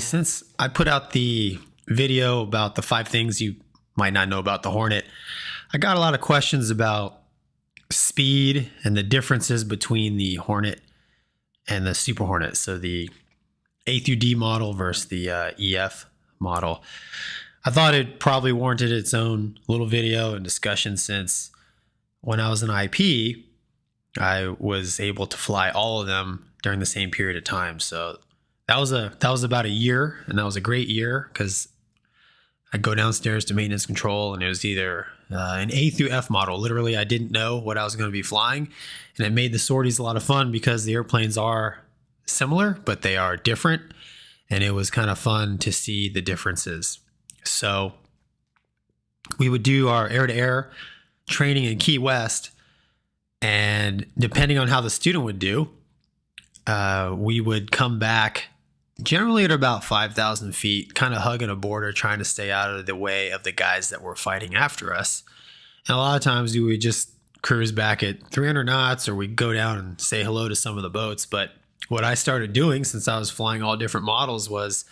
Since I put out the video about the 5 things you might not know about the Hornet, I got a lot of questions about speed and the differences between the Hornet and the Super Hornet. So the A through D model versus the EF model. I thought it probably warranted its own little video and discussion, since when I was in IP, I was able to fly all of them during the same period of time. So that was about a year, and that was a great year because I'd go downstairs to maintenance control, and it was either an A through F model. Literally, I didn't know what I was going to be flying, and it made the sorties a lot of fun because the airplanes are similar, but they are different, and it was kind of fun to see the differences. So we would do our air-to-air training in Key West, and depending on how the student would do, we would come back generally at about 5,000 feet, kind of hugging a border, trying to stay out of the way of the guys that were fighting after us. And a lot of times we would just cruise back at 300 knots, or we'd go down and say hello to some of the boats. But what I started doing, since I was flying all different models, was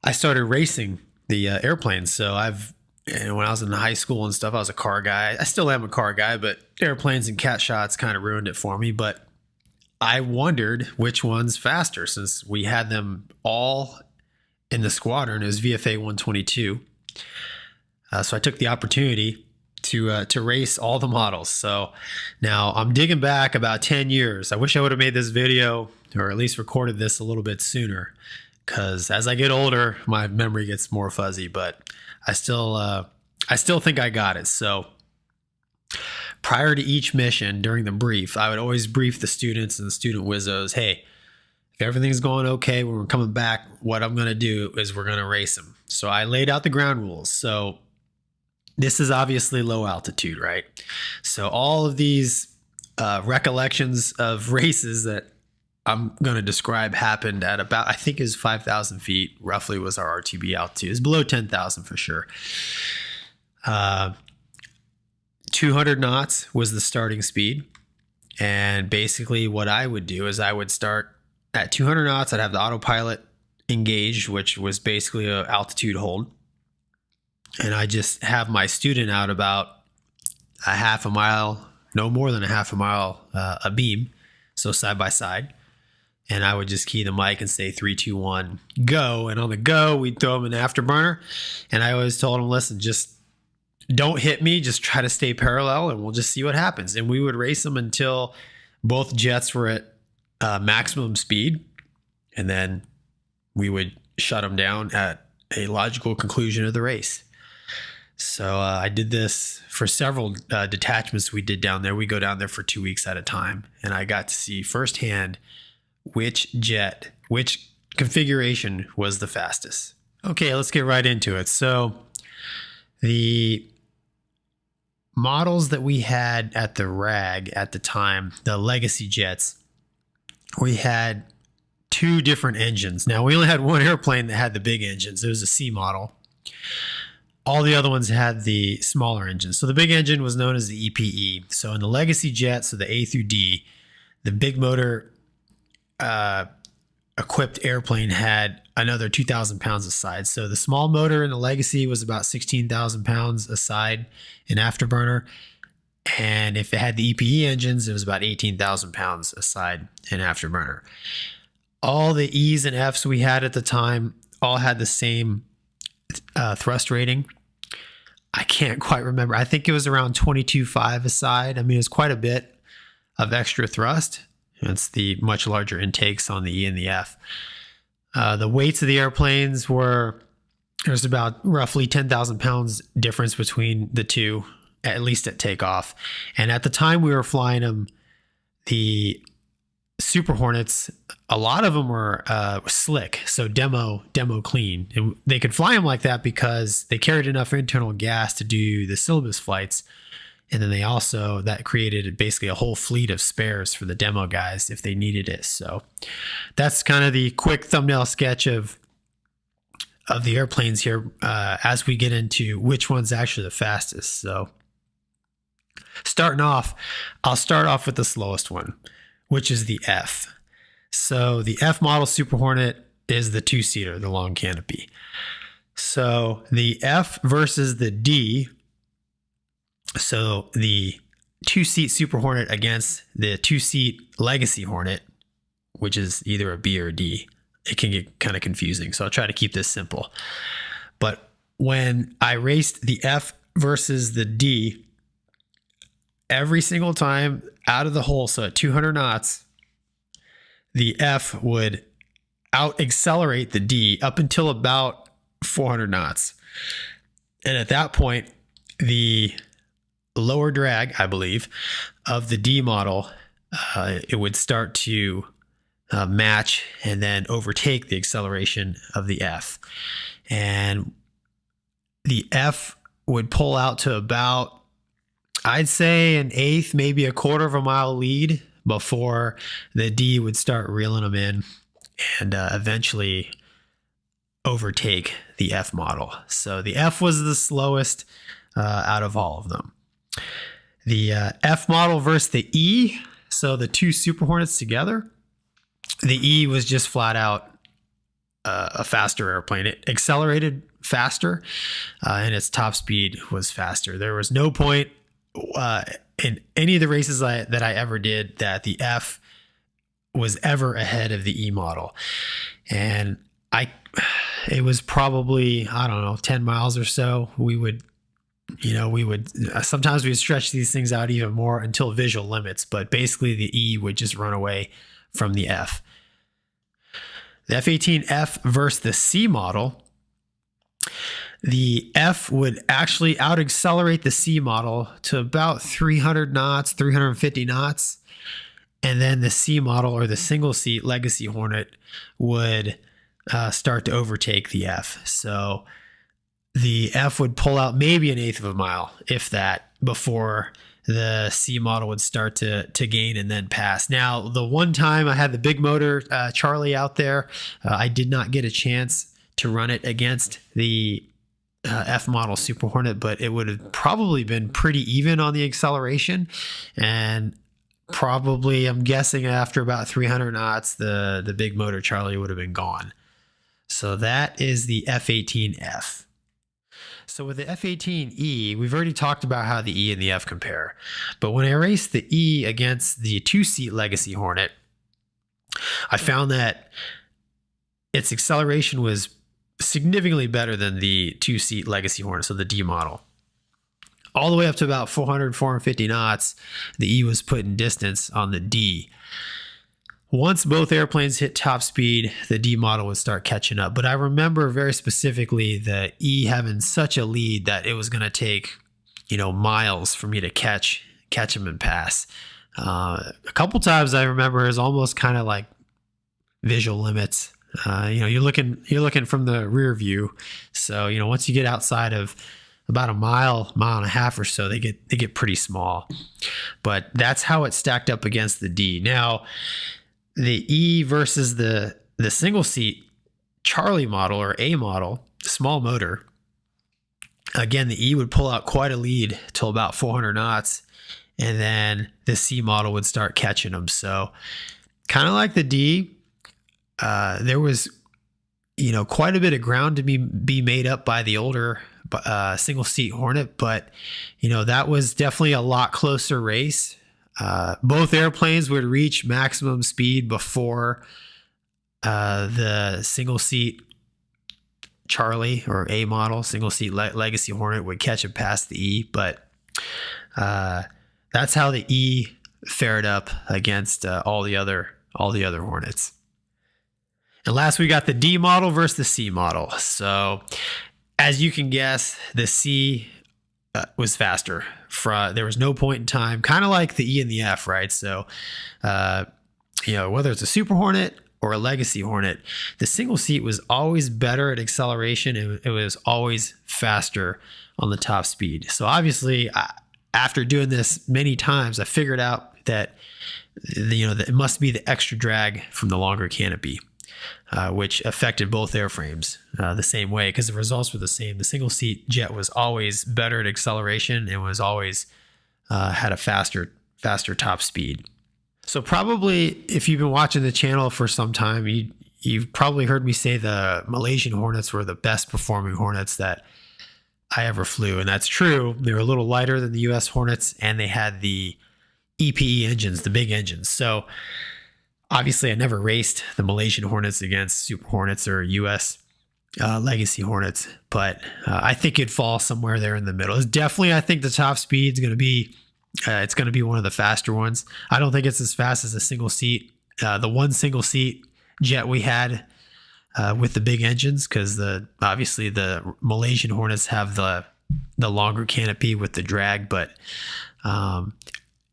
I started racing the airplanes. So when I was in high school and stuff, I was a car guy. I still am a car guy, but airplanes and cat shots kind of ruined it for me. But I wondered which one's faster, since we had them all in the squadron. It was VFA 122. So I took the opportunity to race all the models. So now I'm digging back about 10 years. I wish I would have made this video, or at least recorded this a little bit sooner, because as I get older, my memory gets more fuzzy, but I still think I got it. So prior to each mission, during the brief, I would always brief the students and the student wizzos, hey, if everything's going okay when we're coming back, what I'm going to do is we're going to race them. So I laid out the ground rules. So this is obviously low altitude, right? So all of these recollections of races that I'm going to describe happened at about, I think is 5,000 feet, roughly was our RTB altitude. It's below 10,000 for sure. 200 knots was the starting speed. And basically what I would do is I would start at 200 knots. I'd have the autopilot engaged, which was basically an altitude hold. And I just have my student out about a half a mile, no more than a half a mile, a beam. So side by side. And I would just key the mic and say 3, 2, 1, go. And on the go, we'd throw them an afterburner. And I always told them, listen, just don't hit me, just try to stay parallel, and we'll just see what happens. And we would race them until both jets were at maximum speed, and then we would shut them down at a logical conclusion of the race. So I did this for several detachments we did down there. We go down there for 2 weeks at a time, and I got to see firsthand which configuration was the fastest. Okay, let's get right into it. So the models that we had at the RAG at the time, the Legacy jets, we had 2 different engines. Now, we only had one airplane that had the big engines. It was a C model. All the other ones had the smaller engines. So the big engine was known as the EPE. So in the Legacy jet, so the A through D, the big motor equipped airplane had another 2,000 pounds a side. So the small motor in the Legacy was about 16,000 pounds a side in afterburner. And if it had the EPE engines, it was about 18,000 pounds a side in afterburner. All the E's and F's we had at the time all had the same thrust rating. I can't quite remember. I think it was around 22.5 a side. I mean, it was quite a bit of extra thrust. It's the much larger intakes on the E and the F. The weights of the airplanes there's about roughly 10,000 pounds difference between the two, at least at takeoff. And at the time we were flying them, the Super Hornets, a lot of them were slick, so demo clean. And they could fly them like that because they carried enough internal gas to do the syllabus flights. And then that created basically a whole fleet of spares for the demo guys if they needed it. So that's kind of the quick thumbnail sketch of the airplanes here as we get into which one's actually the fastest. So I'll start off with the slowest one, which is the F. So the F model Super Hornet is the two-seater, the long canopy. So the F versus the D. So the two-seat Super Hornet against the two-seat Legacy Hornet, which is either a B or a D. It can get kind of confusing, so I'll try to keep this simple. But when I raced the F versus the D, every single time out of the hole, so at 200 knots, the F would out accelerate the D up until about 400 knots. And at that point, the lower drag, I believe, of the D model, it would start to match and then overtake the acceleration of the F. And the F would pull out to about, I'd say, an eighth, maybe a quarter of a mile lead before the D would start reeling them in and eventually overtake the F model. So the F was the slowest out of all of them. The F model versus the E, so the two Super Hornets together, the E was just flat out a faster airplane. It accelerated faster and its top speed was faster. There was no point in any of the races that I ever did that the F was ever ahead of the E model. And it was probably, I don't know, 10 miles or so. Sometimes we would stretch these things out even more until visual limits, but basically the E would just run away from the F. The F-18F versus the C model, the F would actually out accelerate the C model to about 300 knots, 350 knots. And then the C model, or the single seat Legacy Hornet, would start to overtake the F. So the F would pull out maybe an eighth of a mile, if that, before the C model would start to gain and then pass. Now, the one time I had the big motor Charlie out there, I did not get a chance to run it against the F model Super Hornet, but it would have probably been pretty even on the acceleration. And probably, I'm guessing after about 300 knots, the big motor Charlie would have been gone. So that is the F-18F. So with the F-18E, we've already talked about how the E and the F compare. But when I raced the E against the two-seat Legacy Hornet, I found that its acceleration was significantly better than the two-seat Legacy Hornet, so the D model. All the way up to about 400, 450 knots, the E was put in distance on the D. Once both airplanes hit top speed, the D model would start catching up. But I remember very specifically the E having such a lead that it was going to take, miles for me to catch him and pass. A couple times I remember is almost kind of like visual limits. You're looking from the rear view. So, once you get outside of about a mile and a half or so, they get pretty small. But that's how it stacked up against the D. Now, the E versus the single seat Charlie model, or A model, small motor. Again, the E would pull out quite a lead till about 400 knots, and then the C model would start catching them. So kind of like the D, there was, quite a bit of ground to be made up by the older single seat Hornet, but that was definitely a lot closer race. Both airplanes would reach maximum speed before the single seat Charlie, or A model single seat Legacy Hornet, would catch it past the E. But that's how the E fared up against all the other Hornets. And last, we got the D model versus the C model. So as you can guess, the C was faster. There was no point in time, kind of like the E and the F, right? So, whether it's a Super Hornet or a Legacy Hornet, the single seat was always better at acceleration. It was always faster on the top speed. So obviously, after doing this many times, I figured out that that it must be the extra drag from the longer canopy, which affected both airframes the same way, because the results were the same. The single seat jet was always better at acceleration and was always had a faster top speed. So probably if you've been watching the channel for some time, you've probably heard me say the Malaysian Hornets were the best performing Hornets that I ever flew. And that's true. They were a little lighter than the US Hornets, and they had the EPE engines, the big engines. So obviously I never raced the Malaysian Hornets against Super Hornets or US Legacy Hornets, but I think it'd fall somewhere there in the middle. It's definitely, I think the top speed is going to be, it's going to be one of the faster ones. I don't think it's as fast as a single seat, the one single seat jet we had with the big engines, because obviously the Malaysian Hornets have the longer canopy with the drag, but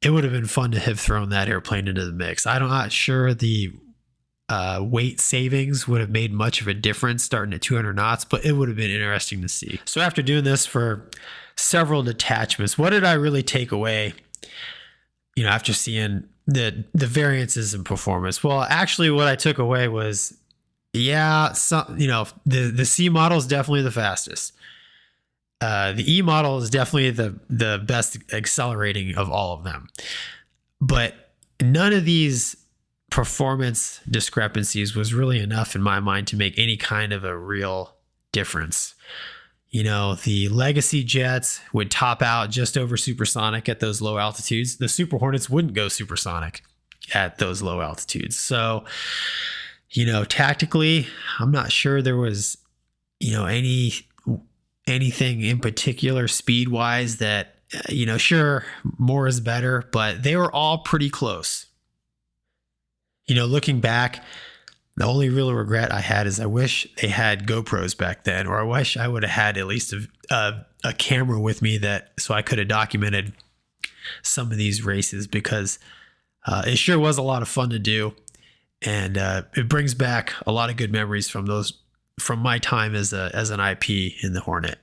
it would have been fun to have thrown that airplane into the mix. I'm not sure the weight savings would have made much of a difference starting at 200 knots, but it would have been interesting to see. So after doing this for several detachments, what did I really take away, after seeing the variances in performance? Well, actually what I took away was, the C model is definitely the fastest. The E model is definitely the best accelerating of all of them. But none of these performance discrepancies was really enough in my mind to make any kind of a real difference. The Legacy jets would top out just over supersonic at those low altitudes. The Super Hornets wouldn't go supersonic at those low altitudes. So, tactically, I'm not sure there was, anything in particular speed-wise that, sure, more is better, but they were all pretty close. Looking back, the only real regret I had is I wish they had GoPros back then, or I wish I would have had at least a camera with me so I could have documented some of these races, because it sure was a lot of fun to do. And it brings back a lot of good memories from my time as an IP in the Hornet.